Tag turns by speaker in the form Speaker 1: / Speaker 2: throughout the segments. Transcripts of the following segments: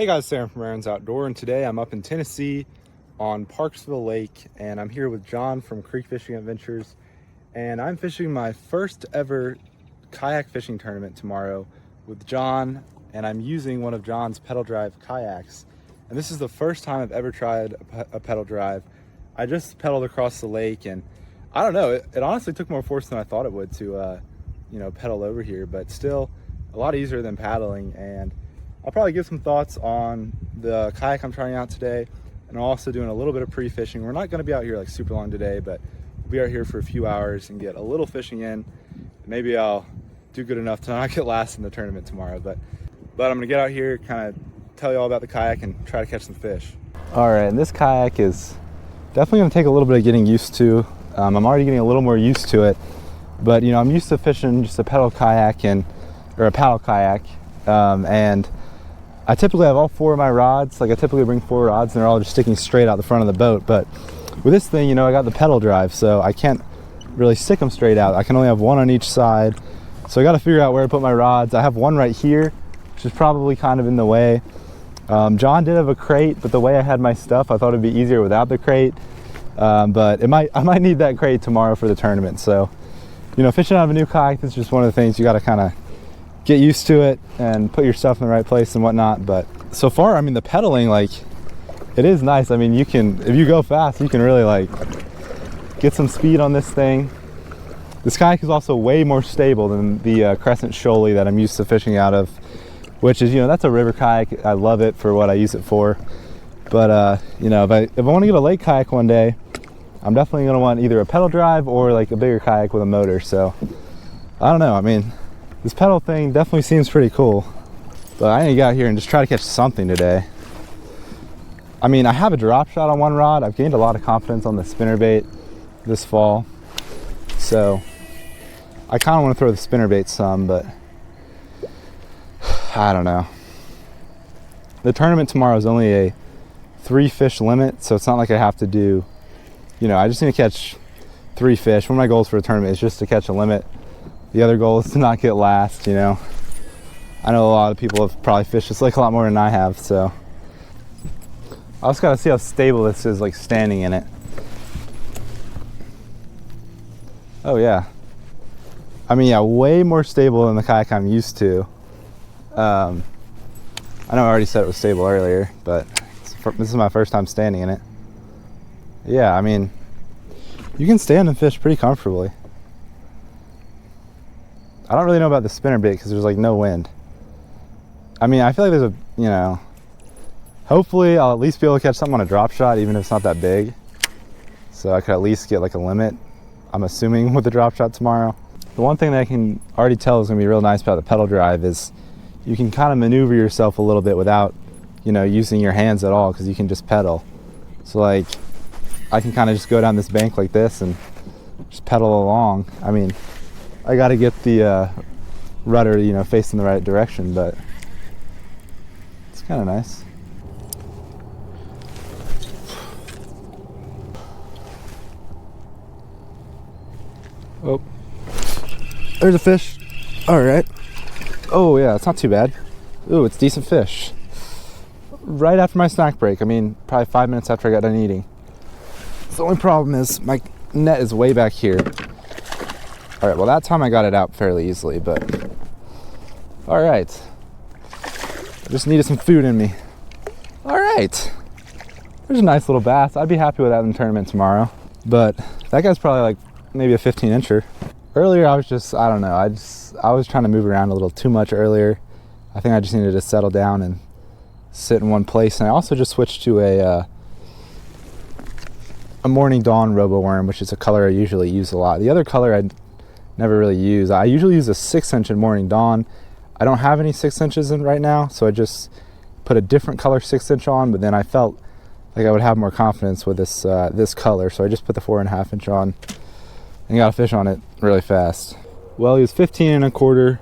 Speaker 1: Hey guys, Sam from Aaron's Outdoor, and today I'm up in Tennessee on Parksville Lake, and I'm here with John from Creek Fishing Adventures, and I'm fishing my first ever kayak fishing tournament tomorrow with John, and I'm using one of John's pedal drive kayaks, and this is the first time I've ever tried a pedal drive. I just pedaled across the lake, and I don't know, it honestly took more force than I thought it would to pedal over here, but still a lot easier than paddling. And I'll probably give some thoughts on the kayak I'm trying out today, and I'm also doing a little bit of pre-fishing. We're not going to be out here like super long today, but we'll be out here for a few hours and get a little fishing in. Maybe I'll do good enough to not get last in the tournament tomorrow, but I'm going to get out here, kind of tell you all about the kayak and try to catch some fish. All right, and this kayak is definitely going to take a little bit of getting used to. I'm already getting a little more used to it, but I'm used to fishing just a pedal kayak or a paddle kayak, and I typically have all four of my rods. Like, I typically bring 4 rods and they're all just sticking straight out the front of the boat. But with this thing, I got the pedal drive, so I can't really stick them straight out. I can only have one on each side. So I got to figure out where to put my rods. I have one right here, which is probably kind of in the way. John did have a crate, but the way I had my stuff, I thought it'd be easier without the crate. But I might need that crate tomorrow for the tournament. So, fishing out of a new kayak is just one of the things you got to kind of get used to it and put your stuff in the right place and whatnot. But so far, the pedaling, it is nice. You can, if you go fast, you can really get some speed on this thing. This kayak is also way more stable than the Crescent Shoaly that I'm used to fishing out of, which is, that's a river kayak. I love it for what I use it for. But if I want to get a lake kayak one day, I'm definitely going to want either a pedal drive or a bigger kayak with a motor. So I don't know. This pedal thing definitely seems pretty cool, but I need to get out here and just try to catch something today. I have a drop shot on one rod. I've gained a lot of confidence on the spinnerbait this fall, so I kind of want to throw the spinnerbait some, but I don't know. The tournament tomorrow is only a 3 fish limit, so it's not like I have to do, I just need to catch 3 fish. One of my goals for a tournament is just to catch a limit. The other goal is to not get last, I know a lot of people have probably fished this lake a lot more than I have, so I just gotta see how stable this is, standing in it. Oh yeah. Yeah, way more stable than the kayak I'm used to. I know I already said it was stable earlier, but this is my first time standing in it. Yeah, you can stand and fish pretty comfortably. I don't really know about the spinnerbait because there's no wind. I feel like there's a, hopefully I'll at least be able to catch something on a drop shot, even if it's not that big. So I could at least get a limit, I'm assuming, with the drop shot tomorrow. The one thing that I can already tell is going to be real nice about the pedal drive is you can kind of maneuver yourself a little bit without, using your hands at all, because you can just pedal. So I can kind of just go down this bank like this and just pedal along. I got to get the rudder, facing the right direction, but it's kind of nice. Oh, there's a fish. All right. Oh yeah, it's not too bad. Ooh, it's decent fish. Right after my snack break. Probably 5 minutes after I got done eating. The only problem is my net is way back here. All right, well, that time I got it out fairly easily, but all right. I just needed some food in me. All right. There's a nice little bass. I'd be happy with that in the tournament tomorrow, but that guy's probably maybe a 15-incher. Earlier, I was just, I don't know, I was trying to move around a little too much earlier. I think I just needed to settle down and sit in one place, and I also just switched to a Morning Dawn Robo Worm, which is a color I usually use a lot. The other color I never really use. I usually use a 6-inch in Morning Dawn. I don't have any 6 inches in right now, so I just put a different color 6-inch on, but then I felt like I would have more confidence with this this color, so I just put the 4.5-inch on and got a fish on it really fast. Well, he was 15 1/4,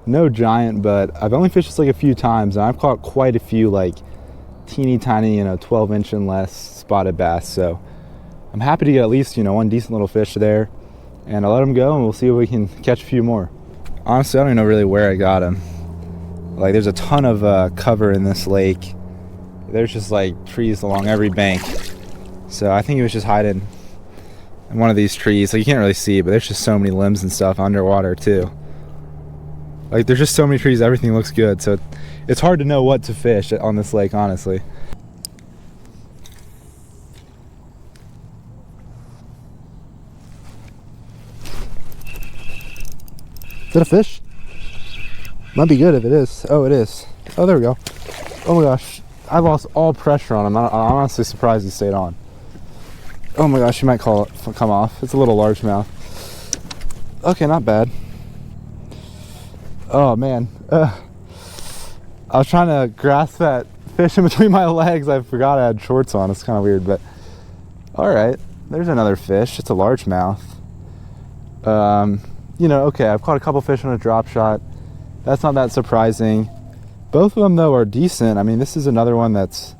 Speaker 1: no giant, but I've only fished this a few times, and I've caught quite a few teeny tiny 12-inch and less spotted bass, so I'm happy to get at least one decent little fish there. And I'll let him go, and we'll see if we can catch a few more. Honestly, I don't even know really where I got him. There's a ton of cover in this lake. there's just like trees along every bank. So I think he was just hiding in one of these trees. Like, you can't really see, but there's just so many limbs and stuff underwater too. Like, there's just so many trees, everything looks good. So it's hard to know what to fish on this lake, honestly. Is that a fish? Might be good if it is. Oh, it is. Oh, there we go. Oh my gosh. I lost all pressure on him. I'm honestly surprised he stayed on. Oh my gosh, you might come off. It's a little largemouth. Okay, not bad. Oh man. I was trying to grasp that fish in between my legs. I forgot I had shorts on. It's kind of weird, but all right. There's another fish. It's a largemouth. You know, okay, I've caught a couple fish on a drop shot. That's not that surprising. Both of them, though, are decent. I mean, this is another one that's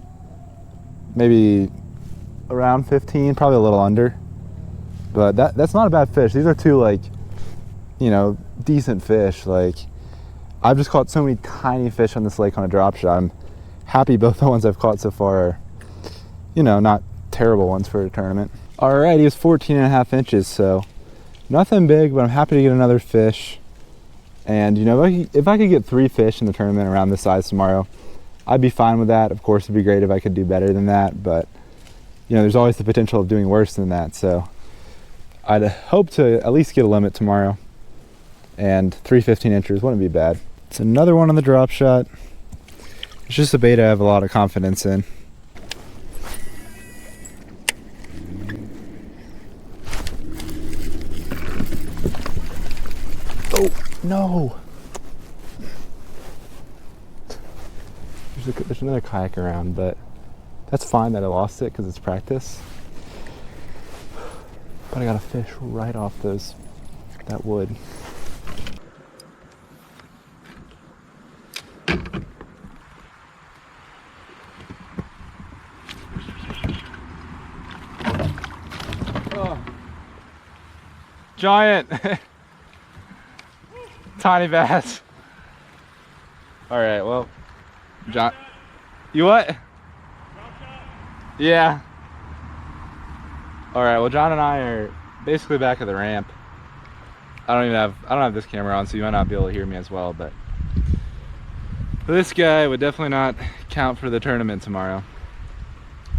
Speaker 1: maybe around 15, probably a little under. But that's not a bad fish. These are two, like, you know, decent fish. Like, I've just caught so many tiny fish on this lake on a drop shot. I'm happy both the ones I've caught so far are, you know, not terrible ones for a tournament. All right, he was 14.5 inches, so nothing big, but I'm happy to get another fish. And, you know, if I could get 3 fish in the tournament around this size tomorrow, I'd be fine with that. Of course, it'd be great if I could do better than that, but, you know, there's always the potential of doing worse than that. So I'd hope to at least get a limit tomorrow, and 3 15-inchers wouldn't be bad. It's another one on the drop shot. It's just a bait I have a lot of confidence in. Oh, no. There's another kayak around, but that's fine that I lost it because it's practice. But I got a fish right off that wood. Oh. Giant. Tiny bass. All right, well, John, you what? Yeah. All right, well, John and I are basically back at the ramp. I don't have this camera on, so you might not be able to hear me as well, but this guy would definitely not count for the tournament tomorrow.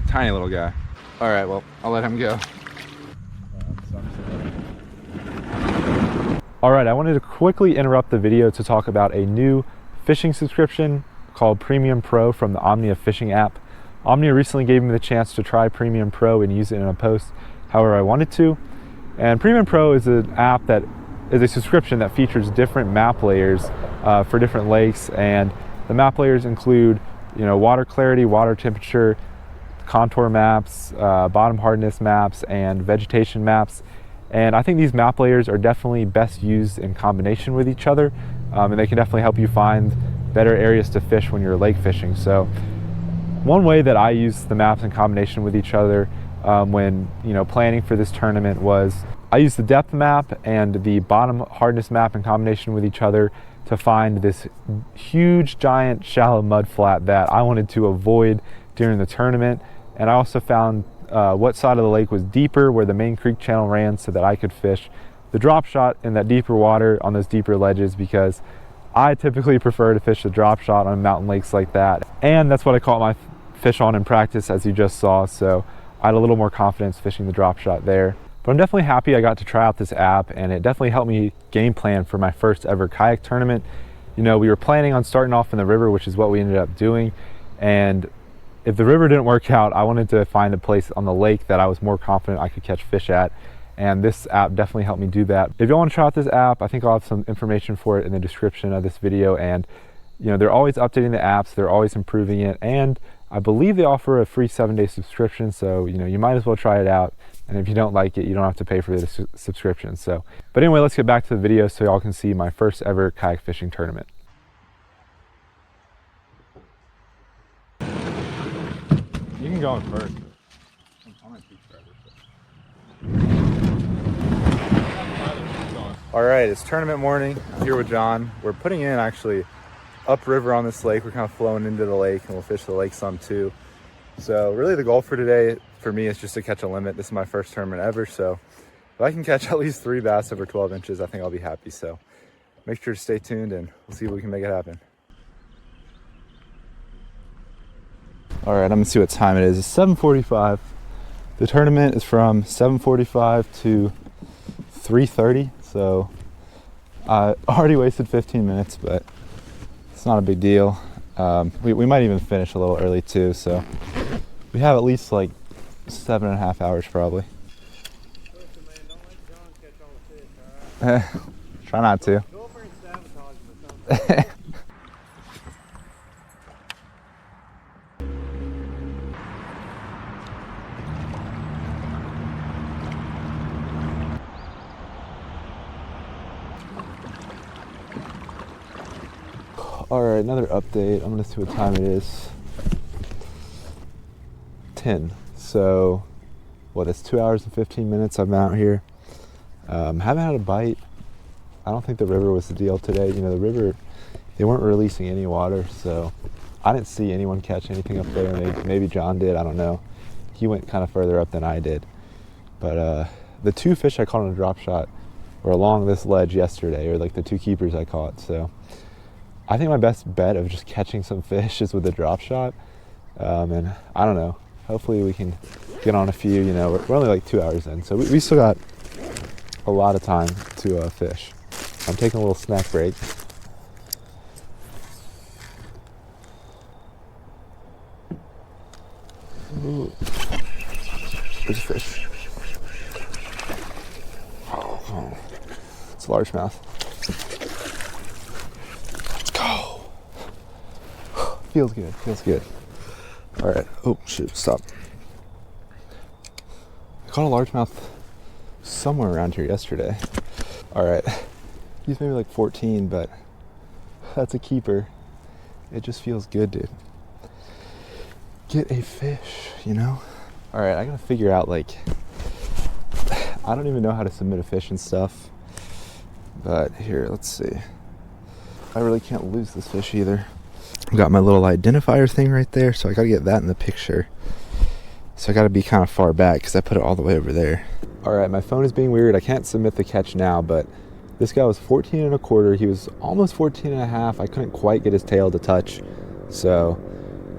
Speaker 1: Tiny little guy. All right, well, I'll let him go. All right, I wanted to quickly interrupt the video to talk about a new fishing subscription called Premium Pro from the Omnia fishing app. Omnia recently gave me the chance to try Premium Pro and use it in a post however I wanted to. And Premium Pro is an app that is a subscription that features different map layers for different lakes, and the map layers include, you know, water clarity, water temperature, contour maps, bottom hardness maps, and vegetation maps. And I think these map layers are definitely best used in combination with each other, and they can definitely help you find better areas to fish when you're lake fishing. So one way that I use the maps in combination with each other when, you know, planning for this tournament was I used the depth map and the bottom hardness map in combination with each other to find this huge, giant, shallow mud flat that I wanted to avoid during the tournament. And I also found what side of the lake was deeper, where the main creek channel ran, so that I could fish the drop shot in that deeper water on those deeper ledges, because I typically prefer to fish the drop shot on mountain lakes like that. And that's what I caught my fish on in practice, as you just saw. So I had a little more confidence fishing the drop shot there. But I'm definitely happy I got to try out this app, and it definitely helped me game plan for my first ever kayak tournament. You know, we were planning on starting off in the river, which is what we ended up doing. And if the river didn't work out, I wanted to find a place on the lake that I was more confident I could catch fish at. And this app definitely helped me do that. If you want to try out this app, I think I'll have some information for it in the description of this video. And, you know, they're always updating the apps, they're always improving it. And I believe they offer a free 7-day subscription. So, you know, you might as well try it out. And if you don't like it, you don't have to pay for the subscription. So, but anyway, let's get back to the video so y'all can see my first ever kayak fishing tournament. You can go in first. All right, it's tournament morning. I'm here with John. We're putting in actually upriver on this lake. We're kind of flowing into the lake, and we'll fish the lake some too. So really the goal for today for me is just to catch a limit. This is my first tournament ever, so if I can catch at least 3 bass over 12 inches, I think I'll be happy. So make sure to stay tuned and we'll see if we can make it happen. All right, I'm gonna see what time it is. It's 7:45. The tournament is from 7:45 to 3:30. So I already wasted 15 minutes, but it's not a big deal. We might even finish a little early too. So we have at least like 7.5 hours probably.
Speaker 2: Listen, man, don't let John catch all the fish, all right?
Speaker 1: Try not to.
Speaker 2: Go over and sabotage him or something.
Speaker 1: All right, another update. I'm gonna see what time it is. 10. So, what? It's 2 hours and 15 minutes. I've been out here. Haven't had a bite. I don't think the river was the deal today. You know, the river, they weren't releasing any water, so I didn't see anyone catch anything up there. Maybe John did. I don't know. He went kind of further up than I did. But the 2 fish I caught on a drop shot were along this ledge yesterday, or like the 2 keepers I caught. So I think my best bet of just catching some fish is with the drop shot. And I don't know, hopefully we can get on a few. You know, we're only like 2 hours in, so we still got a lot of time to fish. I'm taking a little snack break. Ooh. There's a fish. Oh. It's a largemouth. Feels good, feels good. All right, oh shoot, stop. I caught a largemouth somewhere around here yesterday. All right, he's maybe like 14, but that's a keeper. It just feels good to get a fish, you know? All right, I gotta figure out, like, I don't even know how to submit a fish and stuff, but here, let's see. I really can't lose this fish either. I've got my little identifier thing right there, so I gotta get that in the picture. So I gotta be kind of far back because I put it all the way over there. All right, my phone is being weird. I can't submit the catch now, but this guy was 14 1/4. He was almost 14 1/2. I couldn't quite get his tail to touch. So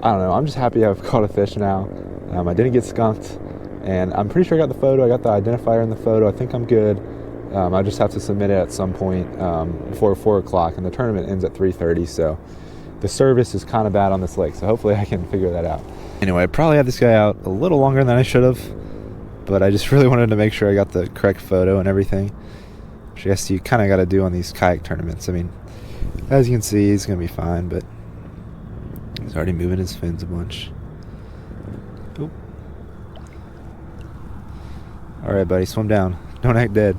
Speaker 1: I don't know. I'm just happy I've caught a fish now. I didn't get skunked, and I'm pretty sure I got the photo. I got the identifier in the photo. I think I'm good. I just have to submit it at some point before 4 o'clock, and the tournament ends at 3:30. So the service is kind of bad on this lake, so hopefully I can figure that out. Anyway, I probably had this guy out a little longer than I should have, but I just really wanted to make sure I got the correct photo and everything, which I guess you kind of got to do on these kayak tournaments. I mean, as you can see, he's going to be fine, but he's already moving his fins a bunch. Oop. All right, buddy, swim down. Don't act dead.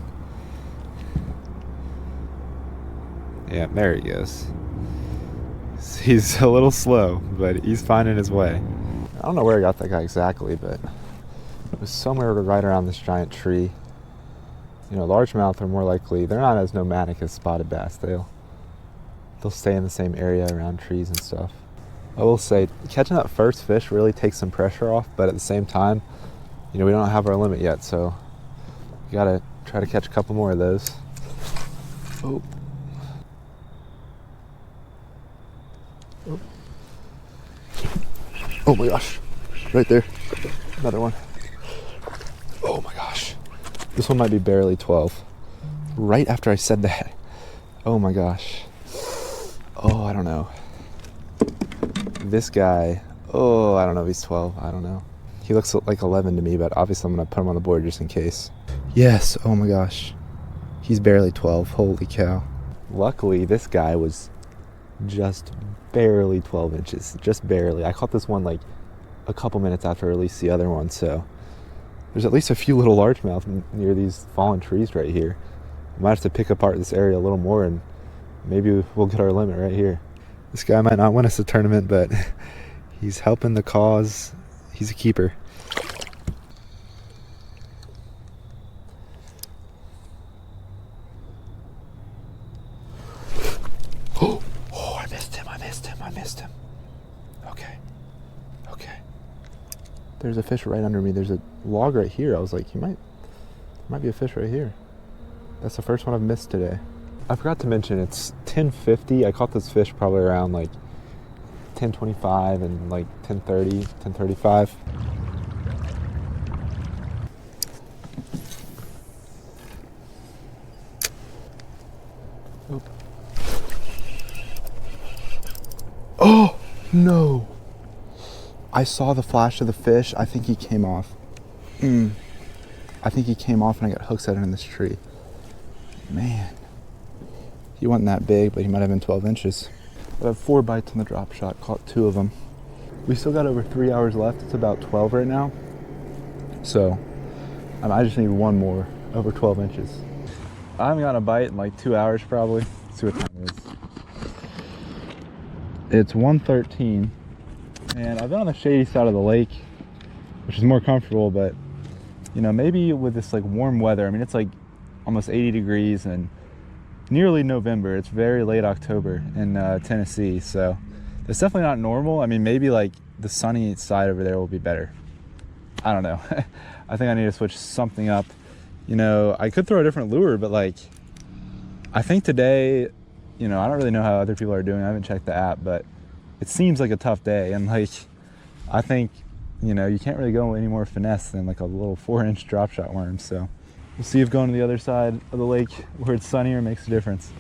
Speaker 1: Yeah, there he goes. He's a little slow, but he's finding his way. I don't know where I got that guy exactly, but it was somewhere right around this giant tree. You know, largemouth are more likely, they're not as nomadic as spotted bass. They'll stay in the same area around trees and stuff. I will say, catching that first fish really takes some pressure off, but at the same time, you know, we don't have our limit yet, so we gotta try to catch a couple more of those. Oh. Oh my gosh, right there, another one. Oh my gosh, this one might be barely 12. Right after I said that, oh my gosh. Oh, I don't know. This guy, oh, I don't know if he's 12, I don't know. He looks like 11 to me, but obviously I'm gonna put him on the board just in case. Yes, oh my gosh, he's barely 12, holy cow. Luckily, this guy was just barely 12 inches, just barely. I caught this one like a couple minutes after I released the other one, so there's at least a few little largemouth near these fallen trees right here. I might have to pick apart this area a little more, and maybe we'll get our limit right here. This guy might not win us a tournament, but he's helping the cause. He's a keeper. Oh, I missed him. There's a fish right under me. There's a log right here. I was like, there might be a fish right here. That's the first one I've missed today. I forgot to mention it's 10:50. I caught this fish probably around like 10:25 and like 10:30, 10:35. Oh no! I saw the flash of the fish. I think he came off. I think he came off and I got hook set in this tree. Man. He wasn't that big, but he might have been 12 inches. I have 4 bites on the drop shot, caught 2 of them. We still got over 3 hours left. It's about 12 right now. So I just need one more over 12 inches. I haven't gotten a bite in like 2 hours probably. Let's see what time it is. It's 1:13 and I've been on the shady side of the lake, which is more comfortable, but you know, maybe with this like warm weather, I mean, it's like almost 80 degrees and nearly November. It's very late October in Tennessee, so it's definitely not normal. I mean, maybe like the sunny side over there will be better. I don't know. I think I need to switch something up. You know, I could throw a different lure, but like I think today, you know, I don't really know how other people are doing. I haven't checked the app, but it seems like a tough day. And like, I think, you know, you can't really go any more finesse than like a little 4-inch drop shot worm. So we'll see if going to the other side of the lake where it's sunnier makes a difference.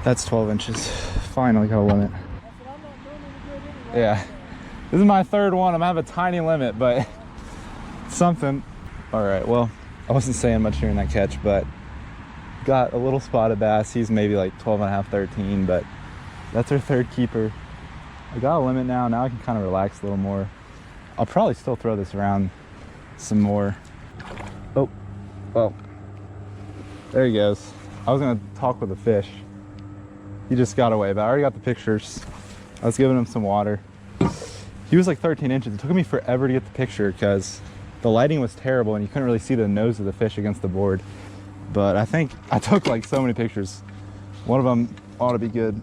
Speaker 1: That's 12 inches. Finally got a limit. Yeah. This is my 3rd one. I'm gonna have a tiny limit, but something. All right, well, I wasn't saying much during that catch, but got a little spotted bass. He's maybe like 12 and a half, 13, but that's our 3rd keeper. I got a limit now. Now I can kind of relax a little more. I'll probably still throw this around some more. Oh, well, there he goes. I was gonna talk with the fish. He just got away, but I already got the pictures. I was giving him some water. He was like 13 inches. It took me forever to get the picture because the lighting was terrible and you couldn't really see the nose of the fish against the board. But I think I took like so many pictures. One of them ought to be good.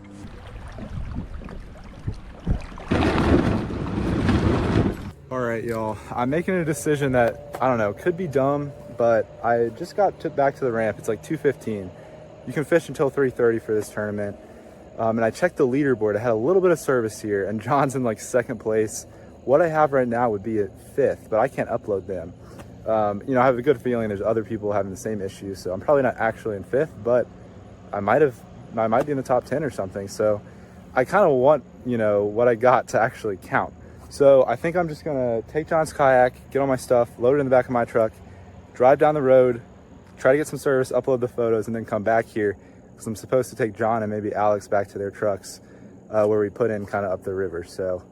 Speaker 1: All right, y'all. I'm making a decision that, I don't know, could be dumb, but I just got back to the ramp. It's like 2:15. You can fish until 3:30 for this tournament. And I checked the leaderboard. I had a little bit of service here and John's in like 2nd place. What I have right now would be at 5th, but I can't upload them. You know, I have a good feeling there's other people having the same issue. So I'm probably not actually in 5th, but I might be in the top 10 or something. So I kind of want, you know, what I got to actually count. So I think I'm just gonna take John's kayak, get all my stuff, load it in the back of my truck, drive down the road, try to get some service, upload the photos, and then come back here because I'm supposed to take John and maybe Alex back to their trucks where we put in kind of up the river. So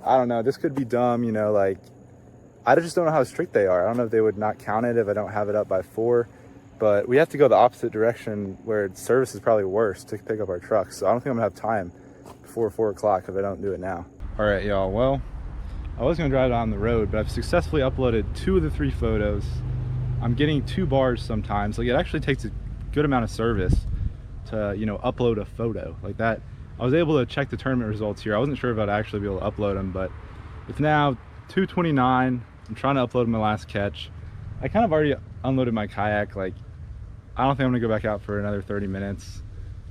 Speaker 1: I don't know, this could be dumb, you know, like I just don't know how strict they are. I don't know if they would not count it if I don't have it up by 4, but we have to go the opposite direction where service is probably worse to pick up our trucks. So I don't think I'm gonna have time before 4 o'clock if I don't do it now. All right, y'all, well, I was gonna drive down the road, but I've successfully uploaded 2 of the 3 photos. I'm getting 2 bars sometimes. Like it actually takes a good amount of service to, you know, upload a photo like that. I was able to check the tournament results here. I wasn't sure if I'd actually be able to upload them, but it's now 2:29. I'm trying to upload my last catch. I kind of already unloaded my kayak. Like, I don't think I'm gonna go back out for another 30 minutes.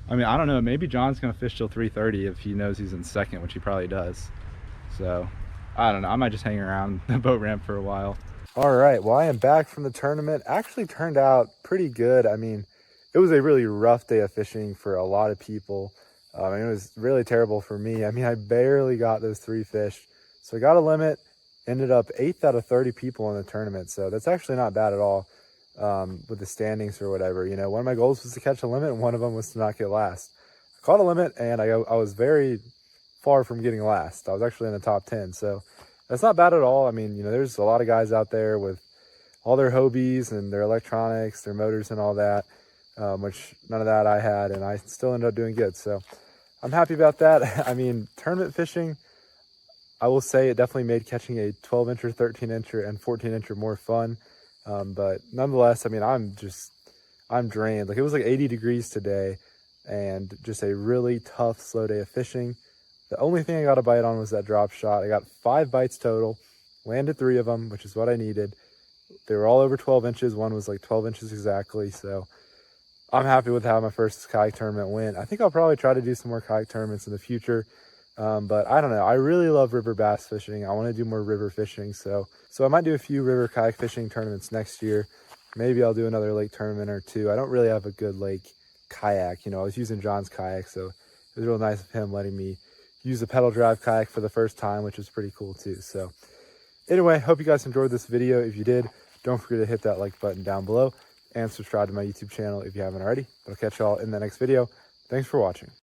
Speaker 1: I mean, I don't know, maybe John's gonna fish till 3:30 if he knows he's in 2nd, which he probably does. So, I don't know, I might just hang around the boat ramp for a while. All right, well, I am back from the tournament. Actually turned out pretty good. I mean, it was a really rough day of fishing for a lot of people. I mean, it was really terrible for me. I mean, I barely got those 3 fish. So I got a limit, ended up 8th out of 30 people in the tournament. So that's actually not bad at all with the standings or whatever. You know, one of my goals was to catch a limit and one of them was to not get last. I caught a limit and I was very far from getting last. I was actually in the top 10, so that's not bad at all. I mean, you know, there's a lot of guys out there with all their Hobies and their electronics, their motors and all that, which none of that I had, and I still ended up doing good. So I'm happy about that. I mean, tournament fishing, I will say it definitely made catching a 12-incher, 13-incher, and 14-incher more fun. But nonetheless, I mean, I'm drained. Like, it was like 80 degrees today and just a really tough, slow day of fishing. The only thing I got a bite on was that drop shot. I got 5 bites total, landed 3 of them, which is what I needed. They were all over 12 inches. One was like 12 inches exactly. So I'm happy with how my first kayak tournament went. I think I'll probably try to do some more kayak tournaments in the future. But I don't know. I really love river bass fishing. I want to do more river fishing. So I might do a few river kayak fishing tournaments next year. Maybe I'll do another lake tournament or 2. I don't really have a good lake kayak. You know, I was using John's kayak, so it was real nice of him letting me use a pedal drive kayak for the first time, which was pretty cool too. So anyway, hope you guys enjoyed this video. If you did, don't forget to hit that like button down below and subscribe to my YouTube channel if you haven't already. I'll catch y'all in the next video. Thanks for watching.